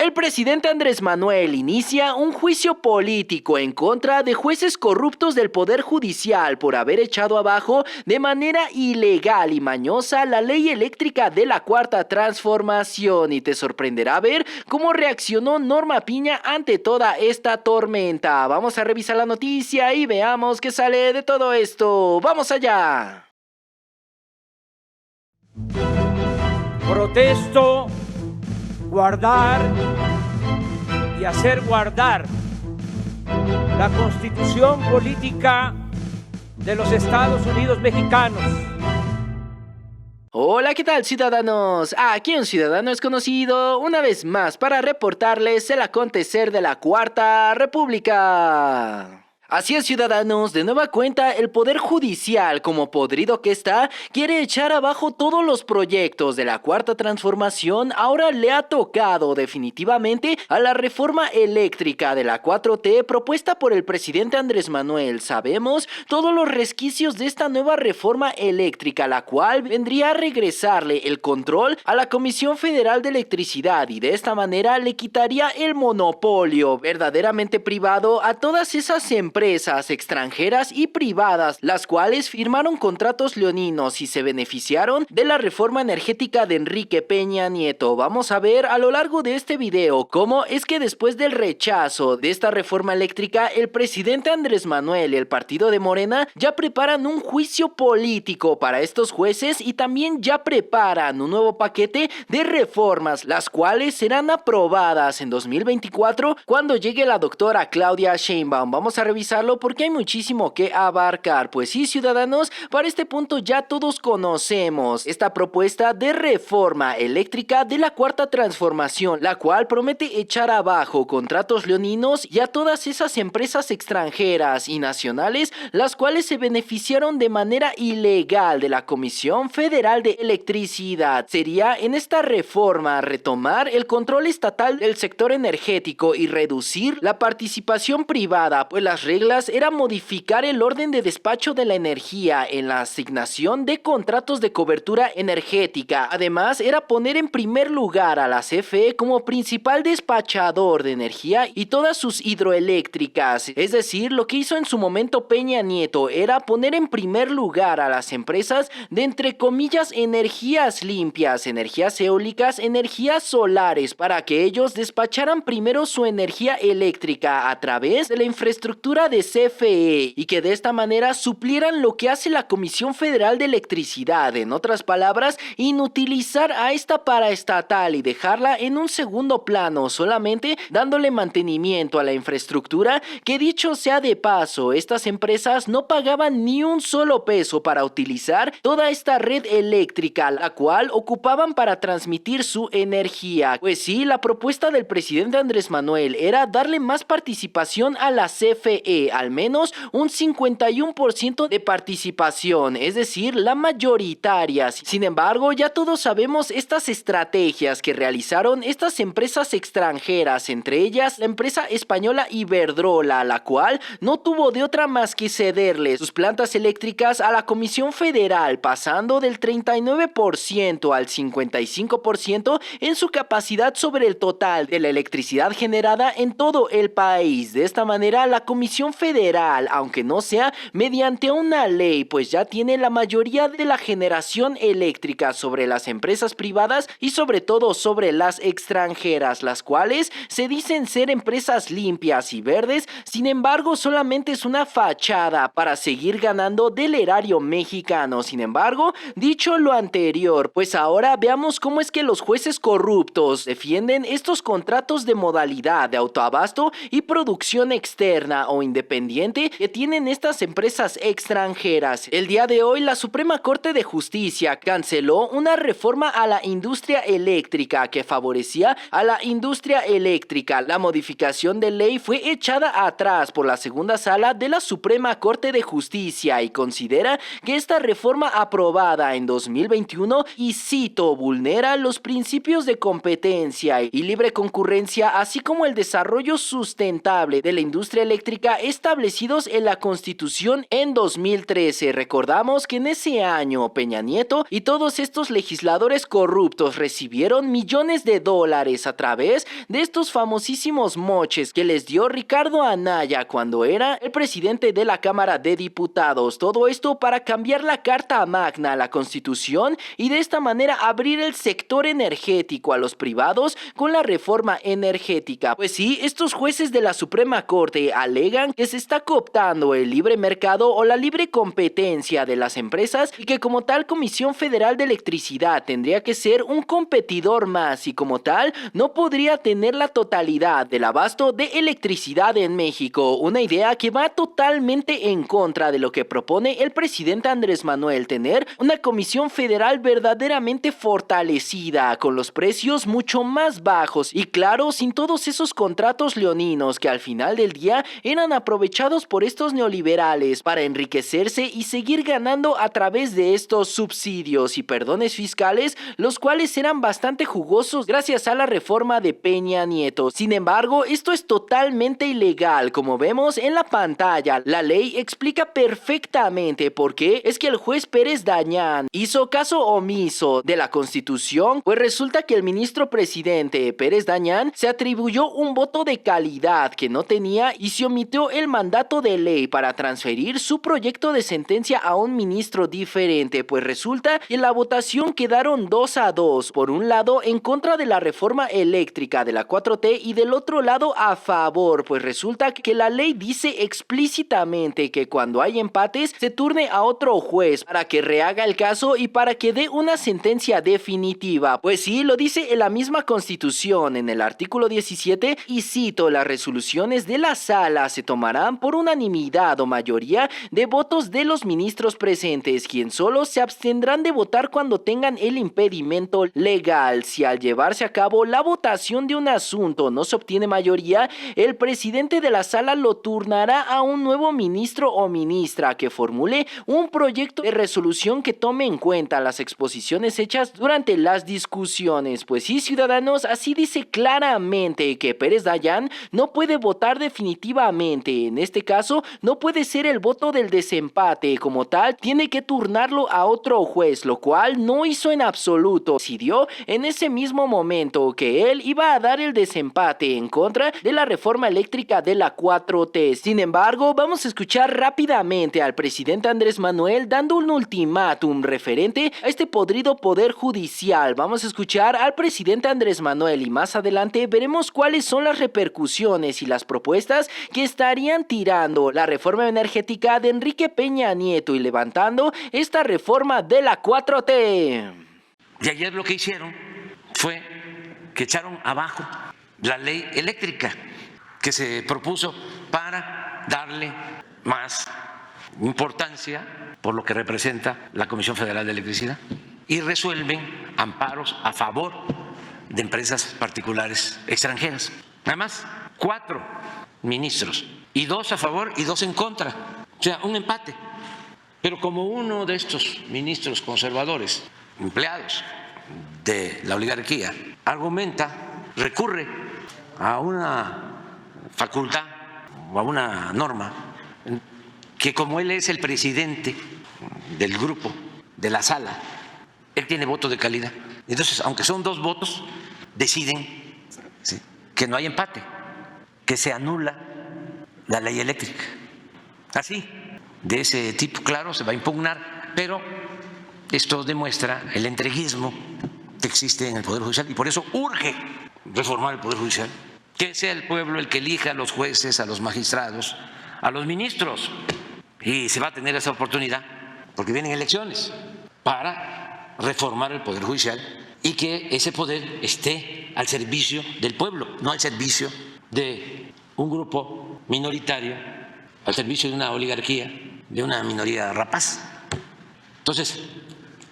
El presidente Andrés Manuel inicia un juicio político en contra de jueces corruptos del Poder Judicial por haber echado abajo de manera ilegal y mañosa la ley eléctrica de la Cuarta Transformación, y te sorprenderá ver cómo reaccionó Norma Piña ante toda esta tormenta. Vamos a revisar la noticia y veamos qué sale de todo esto. ¡Vamos allá! Protesto, guardar y hacer guardar la Constitución política de los Estados Unidos mexicanos. Hola, ¿qué tal, ciudadanos? Aquí un ciudadano es conocido una vez más para reportarles el acontecer de la Cuarta República. Así es, ciudadanos, de nueva cuenta el Poder Judicial, como podrido que está, quiere echar abajo todos los proyectos de la Cuarta Transformación. Ahora le ha tocado definitivamente a la reforma eléctrica de la 4T propuesta por el presidente Andrés Manuel. Sabemos todos los resquicios de esta nueva reforma eléctrica, la cual vendría a regresarle el control a la Comisión Federal de Electricidad, y de esta manera le quitaría el monopolio verdaderamente privado a todas esas empresas extranjeras y privadas, las cuales firmaron contratos leoninos y se beneficiaron de la reforma energética de Enrique Peña Nieto. Vamos a ver a lo largo de este video cómo es que después del rechazo de esta reforma eléctrica, el presidente Andrés Manuel y el partido de Morena ya preparan un juicio político para estos jueces, y también ya preparan un nuevo paquete de reformas, las cuales serán aprobadas en 2024 cuando llegue la doctora Claudia Sheinbaum. Vamos a revisar porque hay muchísimo que abarcar. Pues sí, ciudadanos, para este punto ya todos conocemos esta propuesta de reforma eléctrica de la Cuarta Transformación, la cual promete echar abajo contratos leoninos y a todas esas empresas extranjeras y nacionales, las cuales se beneficiaron de manera ilegal de la Comisión Federal de Electricidad. Sería en esta reforma retomar el control estatal del sector energético y reducir la participación privada, pues las reglas era modificar el orden de despacho de la energía en la asignación de contratos de cobertura energética. Además, era poner en primer lugar a la CFE como principal despachador de energía y todas sus hidroeléctricas. Es decir, lo que hizo en su momento Peña Nieto era poner en primer lugar a las empresas de, entre comillas, energías limpias, energías eólicas, energías solares, para que ellos despacharan primero su energía eléctrica a través de la infraestructura de CFE, y que de esta manera suplieran lo que hace la Comisión Federal de Electricidad. En otras palabras, inutilizar a esta paraestatal y dejarla en un segundo plano, solamente dándole mantenimiento a la infraestructura, que dicho sea de paso, estas empresas no pagaban ni un solo peso para utilizar toda esta red eléctrica, la cual ocupaban para transmitir su energía. Pues sí, la propuesta del presidente Andrés Manuel era darle más participación a la CFE, al menos un 51% de participación, es decir, la mayoritaria. Sin embargo, ya todos sabemos estas estrategias que realizaron estas empresas extranjeras, entre ellas la empresa española Iberdrola, la cual no tuvo de otra más que cederle sus plantas eléctricas a la Comisión Federal, pasando del 39% al 55% en su capacidad sobre el total de la electricidad generada en todo el país. De esta manera, la Comisión Federal, aunque no sea mediante una ley, pues ya tiene la mayoría de la generación eléctrica sobre las empresas privadas y sobre todo sobre las extranjeras, las cuales se dicen ser empresas limpias y verdes. Sin embargo, solamente es una fachada para seguir ganando del erario mexicano. Sin embargo, dicho lo anterior, pues ahora veamos cómo es que los jueces corruptos defienden estos contratos de modalidad de autoabasto y producción externa o independiente que tienen estas empresas extranjeras. El día de hoy, la Suprema Corte de Justicia canceló una reforma a la industria eléctrica que favorecía a la industria eléctrica. La modificación de ley fue echada atrás por la segunda sala de la Suprema Corte de Justicia y considera que esta reforma aprobada en 2021, y cito, vulnera los principios de competencia y libre concurrencia, así como el desarrollo sustentable de la industria eléctrica establecidos en la Constitución en 2013. Recordamos que en ese año Peña Nieto y todos estos legisladores corruptos recibieron millones de dólares a través de estos famosísimos moches que les dio Ricardo Anaya cuando era el presidente de la Cámara de Diputados. Todo esto para cambiar la Carta Magna a la Constitución y de esta manera abrir el sector energético a los privados con la reforma energética. Pues sí, estos jueces de la Suprema Corte alegan que se está cooptando el libre mercado o la libre competencia de las empresas y que como tal Comisión Federal de Electricidad tendría que ser un competidor más y como tal no podría tener la totalidad del abasto de electricidad en México, una idea que va totalmente en contra de lo que propone el presidente Andrés Manuel, tener una comisión federal verdaderamente fortalecida, con los precios mucho más bajos y claro, sin todos esos contratos leoninos que al final del día eran aprovechados por estos neoliberales para enriquecerse y seguir ganando a través de estos subsidios y perdones fiscales, los cuales eran bastante jugosos gracias a la reforma de Peña Nieto. Sin embargo, esto es totalmente ilegal, como vemos en la pantalla. La ley explica perfectamente por qué es que el juez Pérez Dañán hizo caso omiso de la Constitución, pues resulta que el ministro presidente Pérez Dañán se atribuyó un voto de calidad que no tenía y se omitió el mandato de ley para transferir su proyecto de sentencia a un ministro diferente, pues resulta que en la votación quedaron 2-2, por un lado en contra de la reforma eléctrica de la 4T y del otro lado a favor, pues resulta que la ley dice explícitamente que cuando hay empates se turne a otro juez para que rehaga el caso y para que dé una sentencia definitiva. Pues sí, lo dice en la misma Constitución en el artículo 17 y cito: las resoluciones de la sala se tomarán por unanimidad o mayoría de votos de los ministros presentes, quien solo se abstendrán de votar cuando tengan el impedimento legal. Si al llevarse a cabo la votación de un asunto no se obtiene mayoría, el presidente de la sala lo turnará a un nuevo ministro o ministra que formule un proyecto de resolución que tome en cuenta las exposiciones hechas durante las discusiones. Pues sí, ciudadanos, así dice claramente que Pérez Dañán no puede votar definitivamente. En este caso, no puede ser el voto del desempate. Como tal, tiene que turnarlo a otro juez, lo cual no hizo en absoluto. Decidió en ese mismo momento que él iba a dar el desempate en contra de la reforma eléctrica de la 4T. Sin embargo, vamos a escuchar rápidamente al presidente Andrés Manuel dando un ultimátum referente a este podrido poder judicial. Vamos a escuchar al presidente Andrés Manuel y más adelante veremos cuáles son las repercusiones y las propuestas que estarían tirando la reforma energética de Enrique Peña Nieto y levantando esta reforma de la 4T. Y ayer lo que hicieron fue que echaron abajo la ley eléctrica que se propuso para darle más importancia por lo que representa la Comisión Federal de Electricidad y resuelven amparos a favor de empresas particulares extranjeras. Además, 4 ministros y 2 a favor y 2 en contra, o sea, un empate. Pero como uno de estos ministros conservadores, empleados de la oligarquía, argumenta, recurre a una facultad o a una norma que como él es el presidente del grupo, de la sala, él tiene voto de calidad. Entonces, aunque son 2 votos, deciden, ¿sí?, que no hay empate, que se anula la ley eléctrica. Así, de ese tipo, claro, se va a impugnar, pero esto demuestra el entreguismo que existe en el Poder Judicial y por eso urge reformar el Poder Judicial, que sea el pueblo el que elija a los jueces, a los magistrados, a los ministros. Y se va a tener esa oportunidad porque vienen elecciones para reformar el Poder Judicial y que ese poder esté al servicio del pueblo, no al servicio de un grupo minoritario, al servicio de una oligarquía, de una minoría rapaz. Entonces,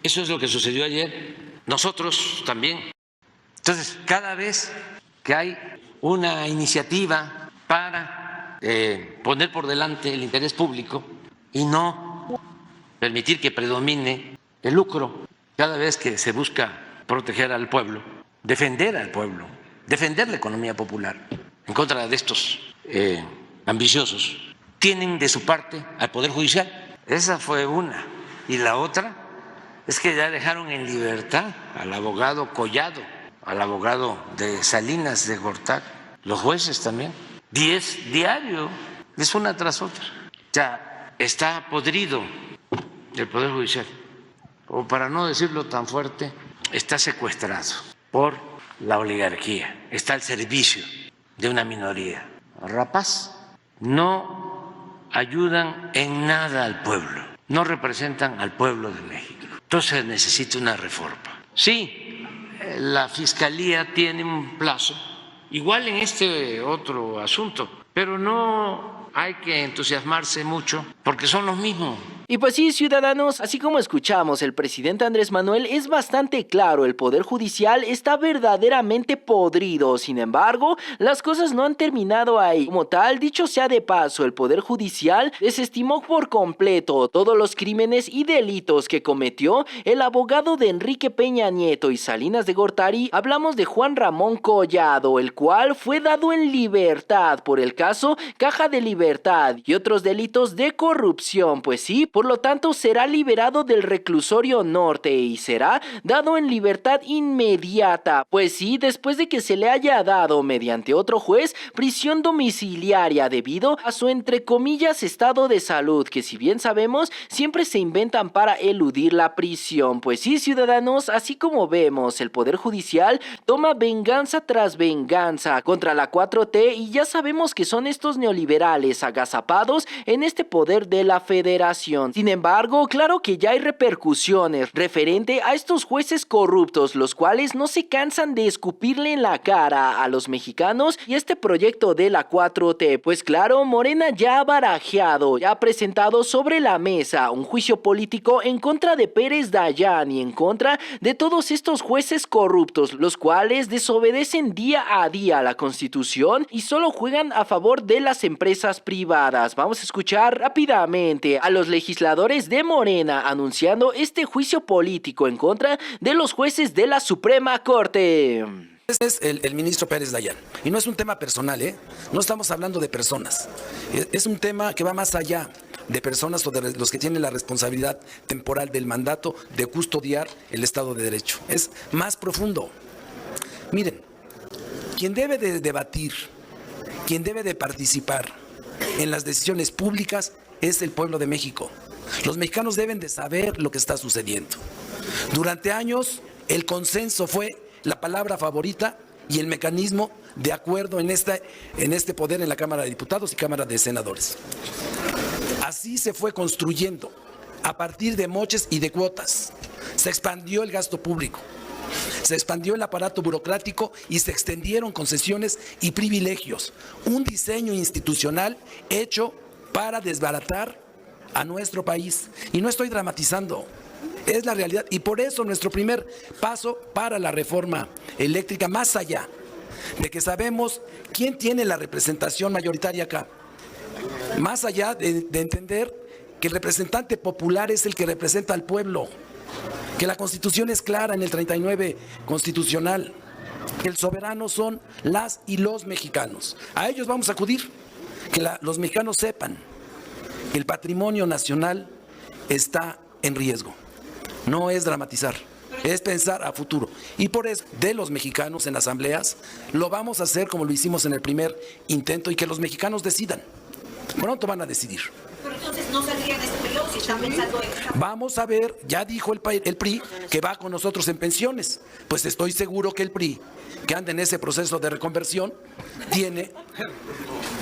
eso es lo que sucedió ayer. Nosotros también. Entonces, cada vez que hay una iniciativa para poner por delante el interés público y no permitir que predomine el lucro, cada vez que se busca proteger al pueblo, defender al pueblo, defender la economía popular en contra de estos ambiciosos, tienen de su parte al Poder Judicial. Esa fue una. Y la otra es que ya dejaron en libertad al abogado Collado, al abogado de Salinas de Gortari, los jueces también. 10 diarios, es una tras otra. Ya está podrido el Poder Judicial, o para no decirlo tan fuerte, está secuestrado por la oligarquía, está al servicio de una minoría rapaz. No ayudan en nada al pueblo, no representan al pueblo de México. Entonces necesita una reforma. Sí, la Fiscalía tiene un plazo, igual en este otro asunto, pero no hay que entusiasmarse mucho porque son los mismos. Y pues sí, ciudadanos, así como escuchamos, el presidente Andrés Manuel es bastante claro, el Poder Judicial está verdaderamente podrido. Sin embargo, las cosas no han terminado ahí. Como tal, dicho sea de paso, el Poder Judicial desestimó por completo todos los crímenes y delitos que cometió el abogado de Enrique Peña Nieto y Salinas de Gortari. Hablamos de Juan Ramón Collado, el cual fue dado en libertad por el caso Caja de Libertad y otros delitos de corrupción. Pues sí, por lo tanto será liberado del reclusorio norte y será dado en libertad inmediata. Pues sí, después de que se le haya dado mediante otro juez prisión domiciliaria debido a su entre comillas estado de salud, que si bien sabemos siempre se inventan para eludir la prisión. Pues sí, ciudadanos, así como vemos, el Poder Judicial toma venganza tras venganza contra la 4T y ya sabemos que son estos neoliberales agazapados en este poder de la federación. Sin embargo, claro que ya hay repercusiones referente a estos jueces corruptos, los cuales no se cansan de escupirle en la cara a los mexicanos y este proyecto de la 4T. Pues claro, Morena ya ha barajeado, ya ha presentado sobre la mesa un juicio político en contra de Pérez Dayán y en contra de todos estos jueces corruptos, los cuales desobedecen día a día la Constitución y solo juegan a favor de las empresas privadas. Vamos a escuchar rápidamente a los legisladores de Morena anunciando este juicio político en contra de los jueces de la Suprema Corte. Este es el ministro Pérez Dayán. Y no es un tema personal, ¿eh? No estamos hablando de personas. Es un tema que va más allá de personas o de los que tienen la responsabilidad temporal del mandato de custodiar el Estado de Derecho. Es más profundo. Miren, quien debe de debatir, quien debe de participar en las decisiones públicas es el pueblo de México. Los mexicanos deben de saber lo que está sucediendo. Durante años, el consenso fue la palabra favorita y el mecanismo de acuerdo en este poder en la Cámara de Diputados y Cámara de Senadores. Así se fue construyendo, a partir de moches y de cuotas. Se expandió el gasto público, se expandió el aparato burocrático y se extendieron concesiones y privilegios. Un diseño institucional hecho para desbaratar a nuestro país. Y no estoy dramatizando, es la realidad. Y por eso nuestro primer paso para la reforma eléctrica, más allá de que sabemos quién tiene la representación mayoritaria acá, más allá de entender que el representante popular es el que representa al pueblo, que la Constitución es clara en el 39 constitucional, que el soberano son las y los mexicanos. A ellos vamos a acudir, que los mexicanos sepan que el patrimonio nacional está en riesgo. No es dramatizar, es pensar a futuro. Y por eso, de los mexicanos en asambleas, lo vamos a hacer como lo hicimos en el primer intento y que los mexicanos decidan. Pronto van a decidir. Pero entonces no saldría en este periodo si están pensando en... Vamos a ver, ya dijo el PRI que va con nosotros en pensiones. Pues estoy seguro que el PRI, que anda en ese proceso de reconversión, tiene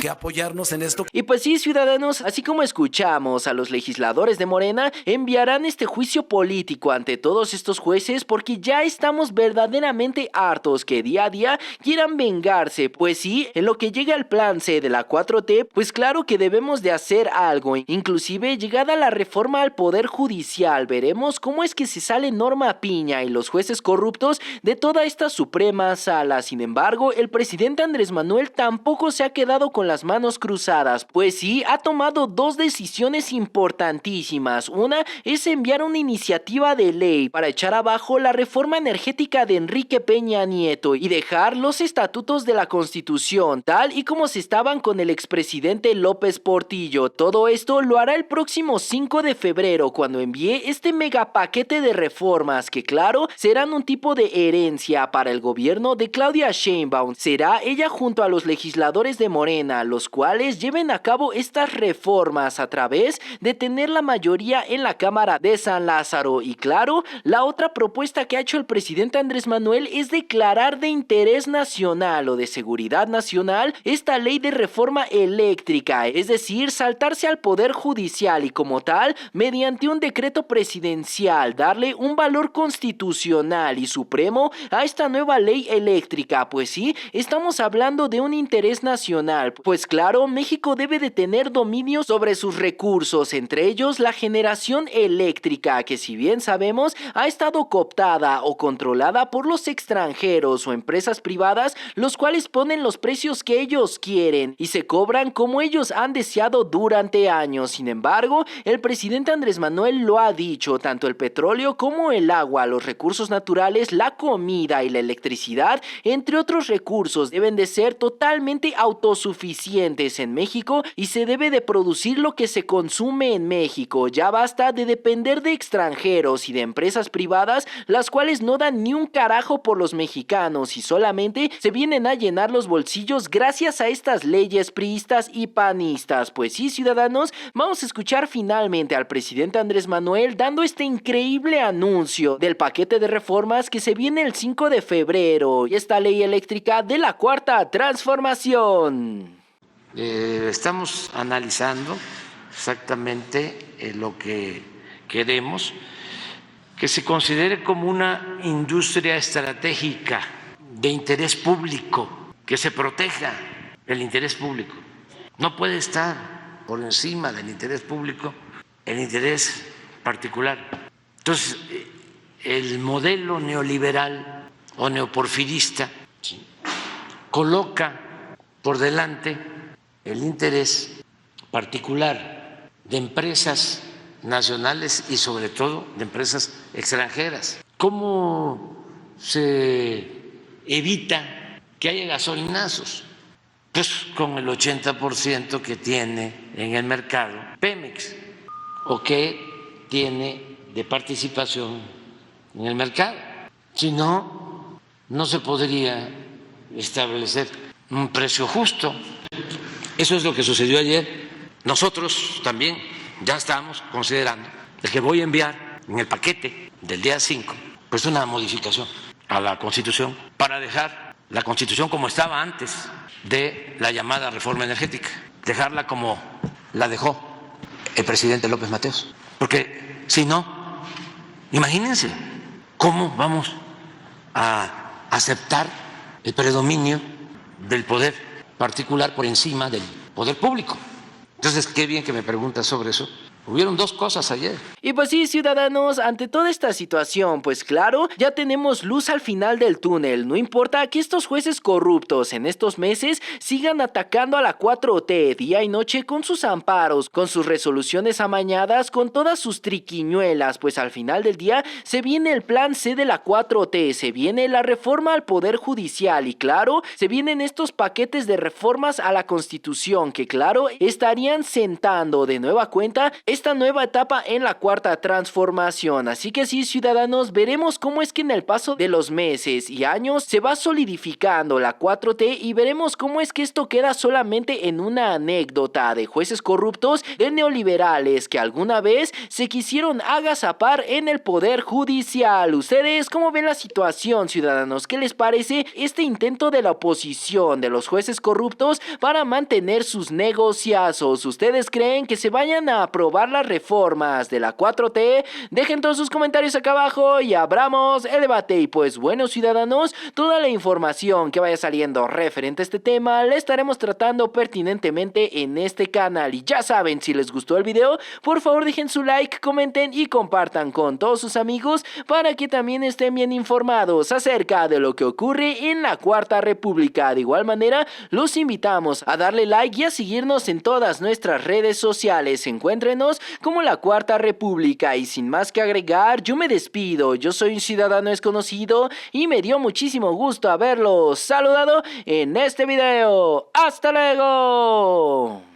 que apoyarnos en esto. Y pues sí, ciudadanos, así como escuchamos a los legisladores de Morena, enviarán este juicio político ante todos estos jueces porque ya estamos verdaderamente hartos que día a día quieran vengarse. Pues sí, en lo que llega al plan C de la 4T, pues claro que debemos de hacer algo. Inclusive, llegada la reforma al Poder Judicial, veremos cómo es que se sale Norma Piña y los jueces corruptos de toda esta Suprema Sala. Sin embargo, el presidente Andrés Manuel tampoco tampoco se ha quedado con las manos cruzadas, pues sí, ha tomado dos decisiones importantísimas. Una es enviar una iniciativa de ley para echar abajo la reforma energética de Enrique Peña Nieto y dejar los estatutos de la Constitución, tal y como se estaban con el expresidente López Portillo. Todo esto lo hará el próximo 5 de febrero, cuando envíe este megapaquete de reformas que, claro, serán un tipo de herencia para el gobierno de Claudia Sheinbaum. Será ella junto a los legisladores de Morena los cuales lleven a cabo estas reformas a través de tener la mayoría en la Cámara de San Lázaro. Y claro, la otra propuesta que ha hecho el presidente Andrés Manuel es declarar de interés nacional o de seguridad nacional esta ley de reforma eléctrica, es decir, saltarse al poder judicial y como tal, mediante un decreto presidencial, darle un valor constitucional y supremo a esta nueva ley eléctrica. Pues sí, estamos hablando de un interés nacional, pues claro, México debe de tener dominio sobre sus recursos, entre ellos la generación eléctrica, que si bien sabemos ha estado cooptada o controlada por los extranjeros o empresas privadas, los cuales ponen los precios que ellos quieren y se cobran como ellos han deseado durante años. Sin embargo, el presidente Andrés Manuel lo ha dicho, tanto el petróleo como el agua, los recursos naturales, la comida y la electricidad, entre otros recursos, deben de ser totalmente autosuficientes en México y se debe de producir lo que se consume en México. Ya basta de depender de extranjeros y de empresas privadas, las cuales no dan ni un carajo por los mexicanos y solamente se vienen a llenar los bolsillos gracias a estas leyes priistas y panistas. Pues sí, ciudadanos, vamos a escuchar finalmente al presidente Andrés Manuel dando este increíble anuncio del paquete de reformas que se viene el 5 de febrero y esta ley eléctrica de la Cuarta Transformación. Estamos analizando exactamente lo que queremos, que se considere como una industria estratégica de interés público, que se proteja el interés público. No puede estar por encima del interés público el interés particular. Entonces, el modelo neoliberal o neoporfirista coloca por delante el interés particular de empresas nacionales y sobre todo de empresas extranjeras. ¿Cómo se evita que haya gasolinazos? Pues con el 80% que tiene en el mercado Pemex o que tiene de participación en el mercado. Si no, no se podría establecer un precio justo. Eso es lo que sucedió ayer. Nosotros también ya estamos considerando el que voy a enviar en el paquete del día 5, pues una modificación a la Constitución para dejar la Constitución como estaba antes de la llamada reforma energética, dejarla como la dejó el presidente López Mateos. Porque si no, imagínense cómo vamos a aceptar el predominio del poder particular por encima del poder público. Entonces, qué bien que me preguntas sobre eso. Hubieron dos cosas ayer. Y pues sí, ciudadanos, ante toda esta situación, pues claro, ya tenemos luz al final del túnel. No importa que estos jueces corruptos en estos meses sigan atacando a la 4T día y noche con sus amparos, con sus resoluciones amañadas, con todas sus triquiñuelas, pues al final del día se viene el plan C de la 4T, se viene la reforma al Poder Judicial y claro, se vienen estos paquetes de reformas a la Constitución que claro, estarían sentando de nueva cuenta esta nueva etapa en la Cuarta Transformación. Así que sí, ciudadanos, veremos cómo es que en el paso de los meses y años se va solidificando la 4T y veremos cómo es que esto queda solamente en una anécdota de jueces corruptos, de neoliberales que alguna vez se quisieron agazapar en el Poder Judicial. ¿Ustedes cómo ven la situación, ciudadanos? ¿Qué les parece este intento de la oposición, de los jueces corruptos para mantener sus negociazos? ¿Ustedes creen que se vayan a aprobar aprobar las reformas de la 4T? Dejen todos sus comentarios acá abajo y abramos el debate. Y pues bueno, ciudadanos, toda la información que vaya saliendo referente a este tema la estaremos tratando pertinentemente en este canal. Y ya saben, si les gustó el video, por favor dejen su like, comenten y compartan con todos sus amigos para que también estén bien informados acerca de lo que ocurre en la Cuarta República. De igual manera, los invitamos a darle like y a seguirnos en todas nuestras redes sociales. Encuéntrenos como la Cuarta República. Y sin más que agregar, yo me despido. Yo soy un ciudadano desconocido y me dio muchísimo gusto haberlos saludado en este video. ¡Hasta luego!